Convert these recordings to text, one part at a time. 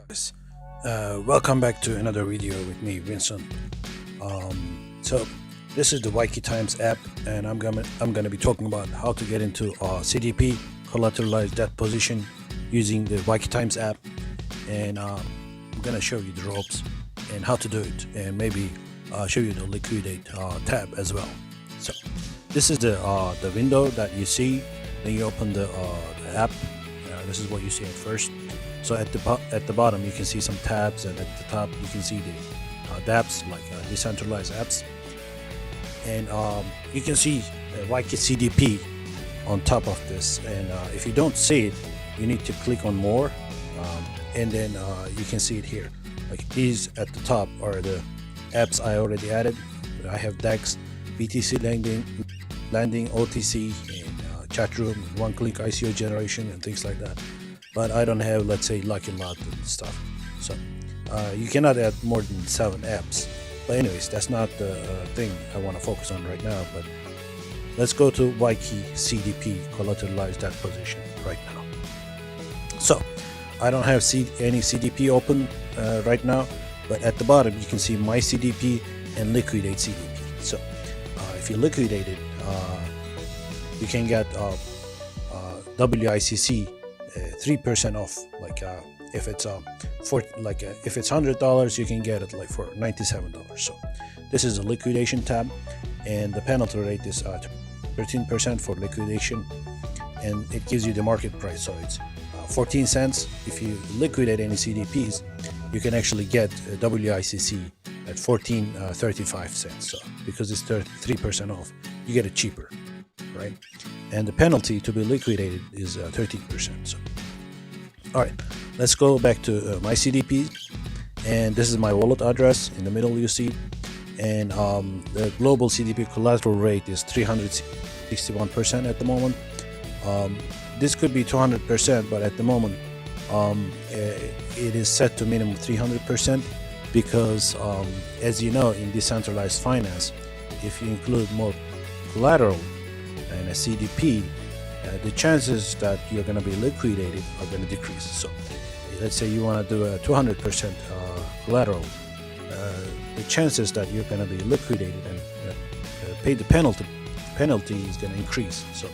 guys, welcome back to another video with me, Vincent. So this is the WaykiTimes app, and I'm gonna be talking about how to get into CDP, collateralized debt position, using the WaykiTimes app, and I'm gonna show you the ropes and how to do it, and maybe show you the liquidate tab as well. So this is the window that you see. Then you open the app. This is what you see at first. So at the bottom you can see some tabs, and at the top you can see the dApps, like decentralized apps, and you can see Wayki CDP on top of this. And if you don't see it, you need to click on more, and then you can see it here. Like these at the top are the apps I already added. I have DEX, BTC landing, OTC, and chat room, one-click ICO generation, and things like that. But I don't have, let's say, Lucky Lot and stuff. So you cannot add more than 7 apps. But anyways, that's not the thing I want to focus on right now. But let's go to Wayki CDP, collateralized debt position, right now. So I don't have any CDP open right now, but at the bottom you can see my CDP and liquidate CDP. So if you liquidate it, you can get WICC 3% off. Like if it's if it's $100, you can get it like for $97. So this is a liquidation tab, and the penalty rate is 13% for liquidation, and it gives you the market price. So it's 14 cents. If you liquidate any CDPs, you can actually get WICC at 14.35 cents. So because it's 3% off, you get it cheaper, right? And the penalty to be liquidated is 13%. So all right, let's go back to my CDP, and this is my wallet address. In the middle you see, and the global CDP collateral rate is 361% at the moment. This could be 200%, but at the moment it is set to minimum 300%, because as you know, in decentralized finance, if you include more collateral and a CDP, the chances that you're going to be liquidated are going to decrease. So let's say you want to do a 200% collateral, the chances that you're going to be liquidated and pay the penalty is going to increase. So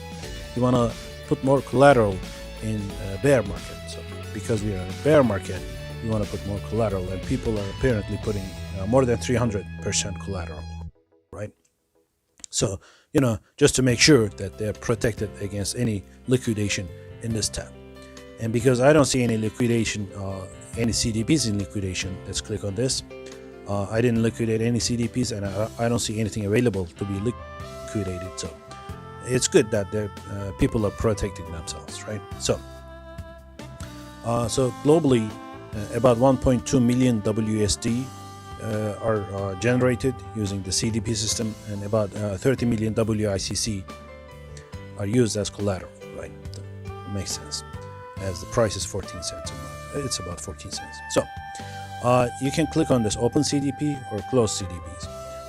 you want to put more collateral in a bear market. So because we are in a bear market, you want to put more collateral, and people are apparently putting more than 300% collateral, right? So, just to make sure that they're protected against any liquidation in this tab. And because I don't see any liquidation, any CDPs in liquidation, let's click on this. I didn't liquidate any CDPs, and I don't see anything available to be liquidated. So it's good that people are protecting themselves, right? So globally, about 1.2 million WSD are generated using the CDP system, and about 30 million WICC are used as collateral, right? That makes sense, as the price is 14 cents a month. It's about 14 cents. So you can click on this open CDP or closed CDPs.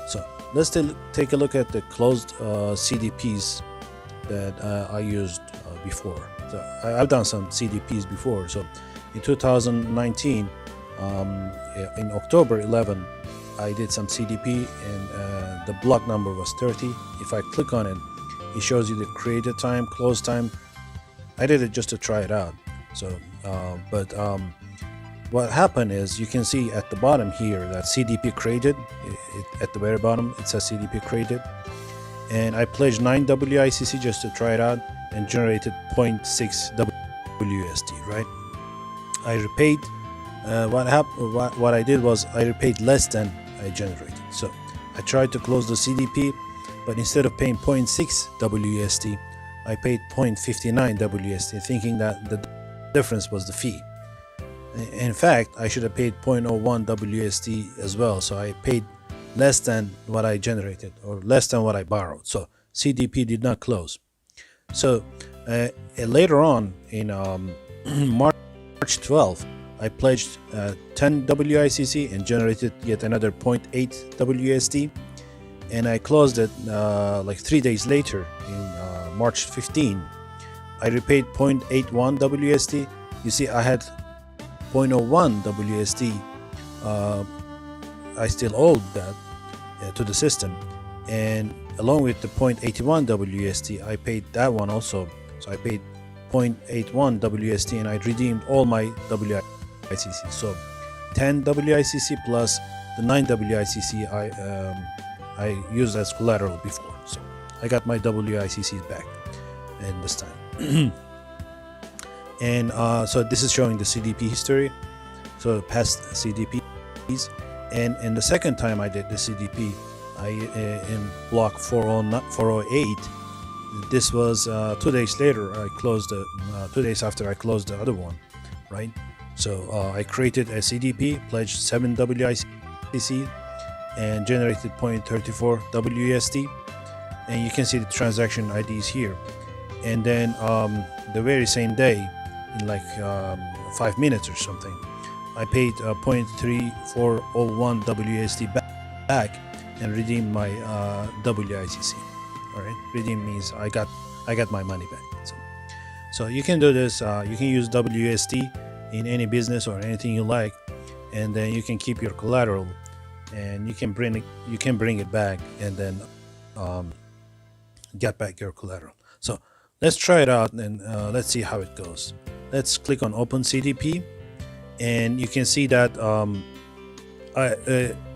So let's take a look at the closed CDPs that I used before. So I've done some CDPs before. So in 2019, in October 11, I did some CDP, and the block number was 30. If I click on it, it shows you the created time, close time. I did it just to try it out. So what happened is, you can see at the bottom here that CDP created. At the very bottom it says CDP created, and I pledged 9 WICC just to try it out, and generated 0.6 WSD, right? I repaid. What I did was I repaid less than I generated. So I tried to close the CDP, but instead of paying 0.6 WSD, I paid 0.59 WSD, thinking that the difference was the fee. In fact, I should have paid 0.01 WSD as well. So I paid less than what I generated, or less than what I borrowed. So CDP did not close. So later on in March 12th, I pledged 10 WICC and generated yet another 0.8 WSD, and I closed it like 3 days later in March 15. I repaid 0.81 WSD. You see, I had 0.01 WSD, I still owed that to the system, and along with the 0.81 WSD, I paid that one also. So I paid 0.81 WSD, and I redeemed all my WICC. So 10 WICC plus the 9 WICC I used as collateral before. So I got my WICCs back in this time. And so this is showing the CDP history, so past CDPs. And the second time I did the CDP, in block 408, this was 2 days later. I closed 2 days after I closed the other one, right? So I created a CDP, pledged 7 WICC, and generated 0.34 WSD, and you can see the transaction IDs here. And then the very same day, in like 5 minutes or something, I paid 0.3401 WSD back and redeemed my WICC. All right, redeem means I got my money back. So you can do this. You can use WSD in any business or anything you like, and then you can keep your collateral, and you can bring it back, and then get back your collateral. So let's try it out, and let's see how it goes. Let's click on Open CDP, and you can see that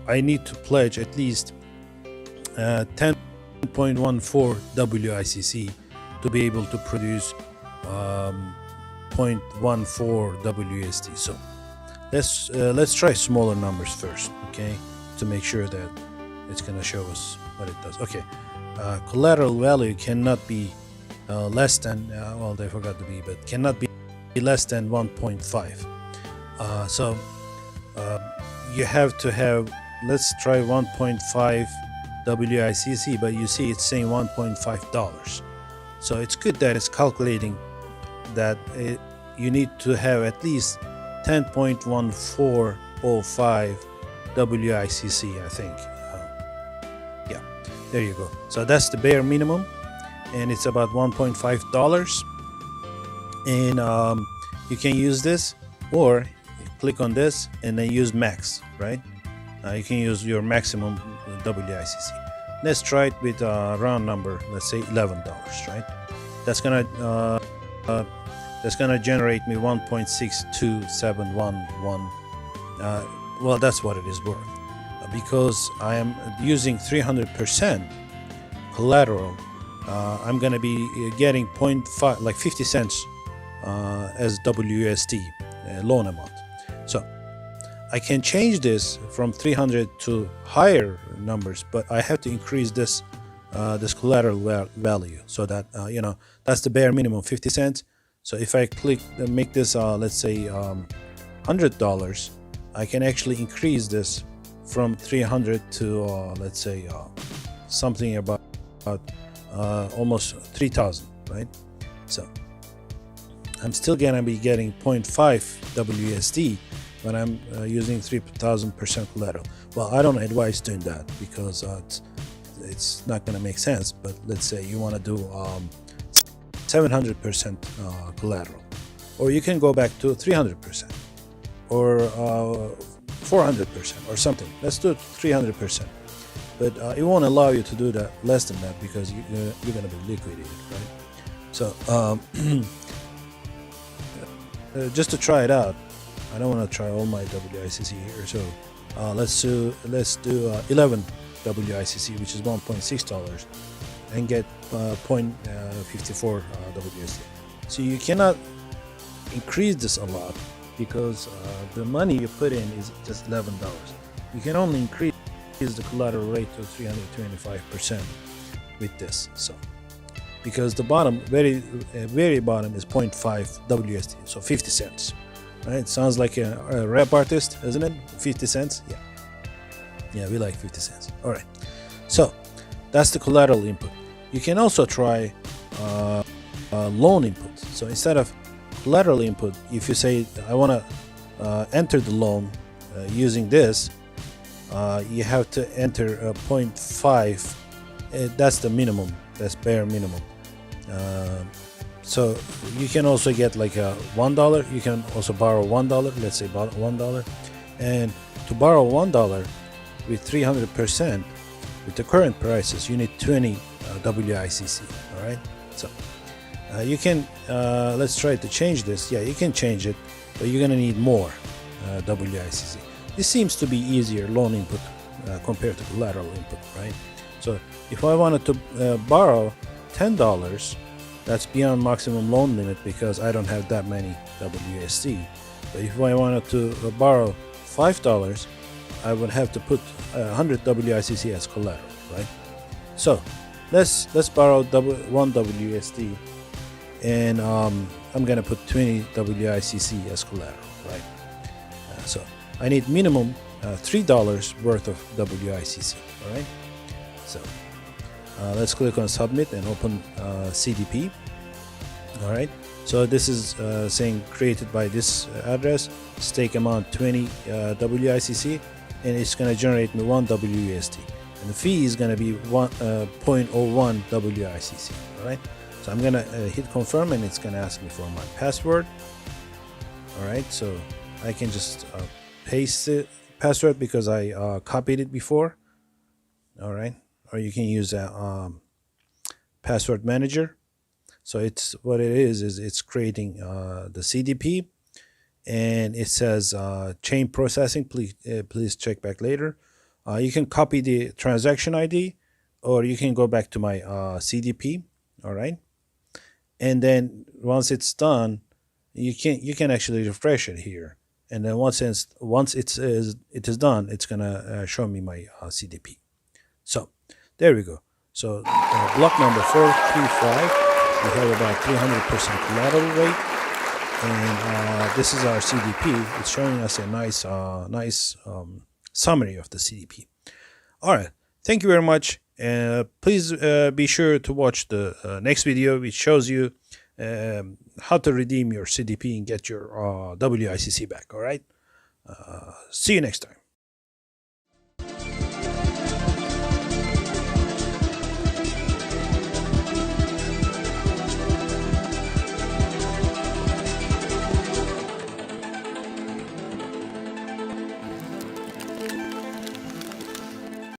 I need to pledge at least 10.14 WICC to be able to produce 0.14 WSD. So let's try smaller numbers first, okay, to make sure that it's gonna show us what it does. Okay, collateral value cannot be less than well, they forgot to be, but cannot be less than 1.5. So you have to have, let's try 1.5 WICC, but you see it's saying $1.5. So it's good that it's calculating that you need to have at least 10.1405 WICC, I think. Yeah, there you go. So that's the bare minimum, and it's about $1.5. And you can use this, or click on this and then use max, right? You can use your maximum WICC. Let's try it with a round number, let's say $11, right? That's gonna generate me 1.62711. Well, that's what it is worth, because I am using 300% collateral. I'm gonna be getting 0.5, like 50 cents as WSD loan amount. So I can change this from 300 to higher numbers, but I have to increase this this collateral value, so that that's the bare minimum, 50 cents. So if I click make this let's say $100, I can actually increase this from 300 to let's say something about almost 3,000, right? So I'm still gonna be getting 0.5 WSD when I'm using 3,000% collateral. Well, I don't advise doing that, because it's not gonna make sense. But let's say you want to do 700% collateral, or you can go back to 300% or 400% or something. Let's do 300%, but it won't allow you to do that less than that, because you're gonna be liquidated, right? So just to try it out, I don't want to try all my WICC here, so let's do 11 WICC, which is $1.6, and get 0.54 WSD. So you cannot increase this a lot, because the money you put in is just $11. You can only increase the collateral rate to 325% with this. So because the bottom, very bottom, is 0.5 WSD, so 50 cents. Right? Sounds like a rap artist, isn't it? 50 cents. Yeah, we like 50 cents. All right, so that's the collateral input. You can also try loan input. So instead of collateral input, if you say I want to enter the loan using this, you have to enter 0.5. That's the minimum. That's bare minimum. So you can also get like a $1. You can also borrow $1. Let's say about $1, and to borrow $1 with 300% with the current prices, you need 20 WICC. All right. So you can let's try to change this. Yeah, you can change it, but you're gonna need more WICC. This seems to be easier loan input compared to collateral input, right? So if I wanted to borrow $10, that's beyond maximum loan limit because I don't have that many WSD. But if I wanted to borrow $5, I would have to put 100 WICC as collateral, right? So let's borrow 1 WSD, and I'm gonna put 20 WICC as collateral, right? So I need minimum $3 worth of WICC, all right? So let's click on submit and open CDP. All right, so this is saying created by this address, stake amount 20 WICC, and it's going to generate me 1 WUSD, and the fee is going to be 0.01 WICC. All right, so I'm going to hit confirm, and it's going to ask me for my password. All right, so I can just paste the password because I copied it before. All right, or you can use a password manager. So it's what it is it's creating the CDP, and it says chain processing. Please check back later. You can copy the transaction ID, or you can go back to my CDP. All right, and then once it's done, you can actually refresh it here, and then once it is done, it's gonna show me my CDP. So there we go. So block number 435. We have about 300% collateral rate, and this is our CDP. It's showing us a nice summary of the CDP. All right, thank you very much. Please be sure to watch the next video, which shows you how to redeem your CDP and get your WICC back. All right, see you next time.